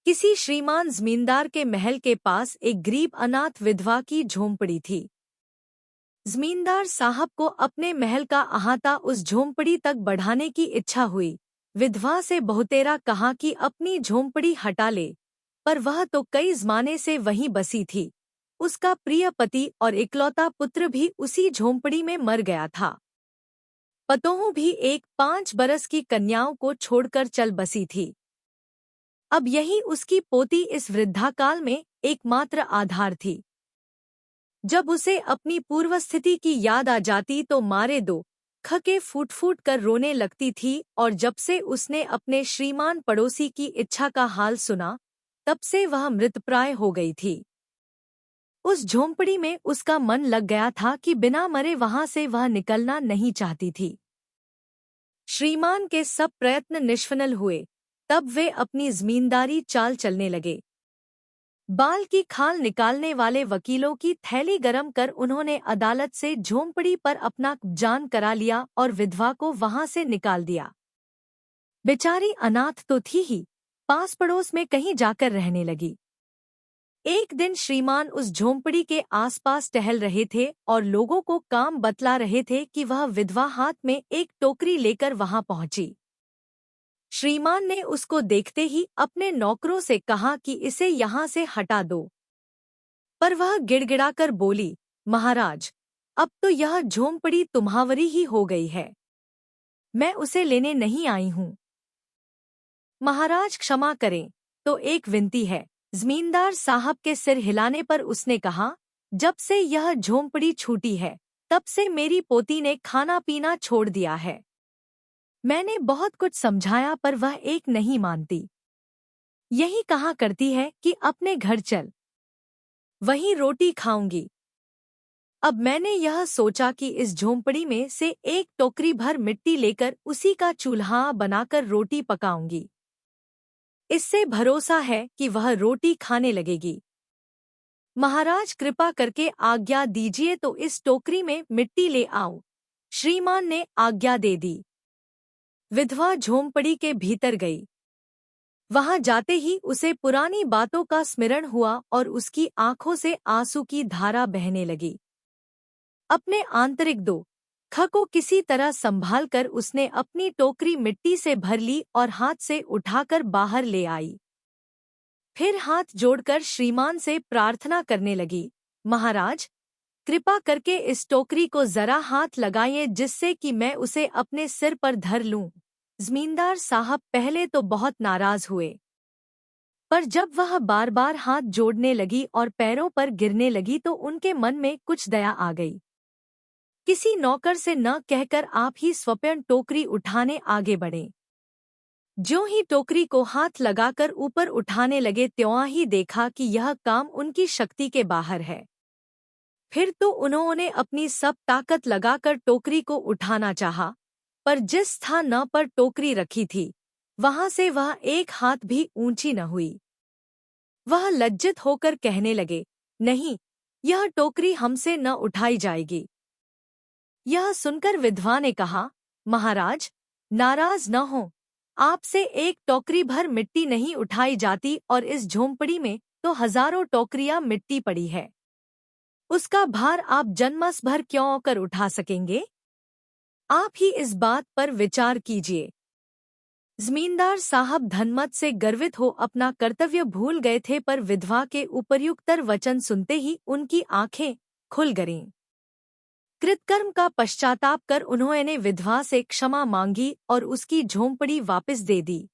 किसी श्रीमान जमींदार के महल के पास एक गरीब अनाथ विधवा की झोंपड़ी थी। जमींदार साहब को अपने महल का अहाता उस झोंपड़ी तक बढ़ाने की इच्छा हुई। विधवा से बहुतेरा कहा कि अपनी झोंपड़ी हटा ले, पर वह तो कई ज़माने से वहीं बसी थी। उसका प्रिय पति और इकलौता पुत्र भी उसी झोंपड़ी में मर गया था। पतोहू भी एक 5 बरस की कन्याओं को छोड़कर चल बसी थी। अब यही उसकी पोती इस वृद्धाकाल में एकमात्र आधार थी। जब उसे अपनी पूर्व स्थिति की याद आ जाती तो मारे दो खके फूट फूट कर रोने लगती थी, और जब से उसने अपने श्रीमान पड़ोसी की इच्छा का हाल सुना, तब से वह मृतप्राय हो गई थी। उस झोंपड़ी में उसका मन लग गया था कि बिना मरे वहां से वह निकलना नहीं चाहती थी। श्रीमान के सब प्रयत्न निष्फल हुए। तब वे अपनी जमींदारी चाल चलने लगे। बाल की खाल निकालने वाले वकीलों की थैली गरम कर उन्होंने अदालत से झोंपड़ी पर अपना जान करा लिया और विधवा को वहां से निकाल दिया। बेचारी अनाथ तो थी ही, पास पड़ोस में कहीं जाकर रहने लगी। एक दिन श्रीमान उस झोंपड़ी के आसपास टहल रहे थे और लोगों को काम बतला रहे थे कि वह विधवा हाथ में एक टोकरी लेकर वहां पहुंची। श्रीमान ने उसको देखते ही अपने नौकरों से कहा कि इसे यहाँ से हटा दो, पर वह गिड़गिड़ाकर बोली, महाराज, अब तो यह झोंपड़ी तुम्हारी ही हो गई है, मैं उसे लेने नहीं आई हूँ। महाराज क्षमा करें, तो एक विनती है। जमींदार साहब के सिर हिलाने पर उसने कहा, जब से यह झोंपड़ी छूटी है, तब से मेरी पोती ने खाना पीना छोड़ दिया है। मैंने बहुत कुछ समझाया पर वह एक नहीं मानती। यही कहा करती है कि अपने घर चल, वहीं रोटी खाऊंगी। अब मैंने यह सोचा कि इस झोंपड़ी में से एक टोकरी भर मिट्टी लेकर उसी का चूल्हा बनाकर रोटी पकाऊंगी। इससे भरोसा है कि वह रोटी खाने लगेगी। महाराज कृपा करके आज्ञा दीजिए तो इस टोकरी में मिट्टी ले आओ। श्रीमान ने आज्ञा दे दी। विधवा झोंपड़ी के भीतर गई। वहां जाते ही उसे पुरानी बातों का स्मरण हुआ और उसकी आंखों से आंसू की धारा बहने लगी। अपने आंतरिक दुख को किसी तरह संभाल कर उसने अपनी टोकरी मिट्टी से भर ली और हाथ से उठाकर बाहर ले आई। फिर हाथ जोड़कर श्रीमान से प्रार्थना करने लगी, महाराज, कृपा करके इस टोकरी को जरा हाथ लगाइए जिससे कि मैं उसे अपने सिर पर धर लूं। जमींदार साहब पहले तो बहुत नाराज हुए, पर जब वह बार बार हाथ जोड़ने लगी और पैरों पर गिरने लगी तो उनके मन में कुछ दया आ गई। किसी नौकर से न कहकर आप ही स्वयं टोकरी उठाने आगे बढ़े। ज्यों ही टोकरी को हाथ लगाकर ऊपर उठाने लगे त्यों ही देखा कि यह काम उनकी शक्ति के बाहर है। फिर तो उन्होंने अपनी सब ताकत लगाकर टोकरी को उठाना चाहा, पर जिस स्थान पर टोकरी रखी थी वहां से वह एक हाथ भी ऊंची न हुई। वह लज्जित होकर कहने लगे, नहीं, यह टोकरी हमसे न उठाई जाएगी। यह सुनकर विधवा ने कहा, महाराज, नाराज न हो, आपसे एक टोकरी भर मिट्टी नहीं उठाई जाती और इस झोंपड़ी में तो हजारों टोकरियां मिट्टी पड़ी है। उसका भार आप जन्मस भर क्यों कर उठा सकेंगे? आप ही इस बात पर विचार कीजिए। जमींदार साहब धनमत से गर्वित हो अपना कर्तव्य भूल गए थे, पर विधवा के उपर्युक्तर वचन सुनते ही उनकी आंखें खुल गईं। कृतकर्म का पश्चाताप कर उन्होंने विधवा से क्षमा मांगी और उसकी झोंपड़ी वापस दे दी।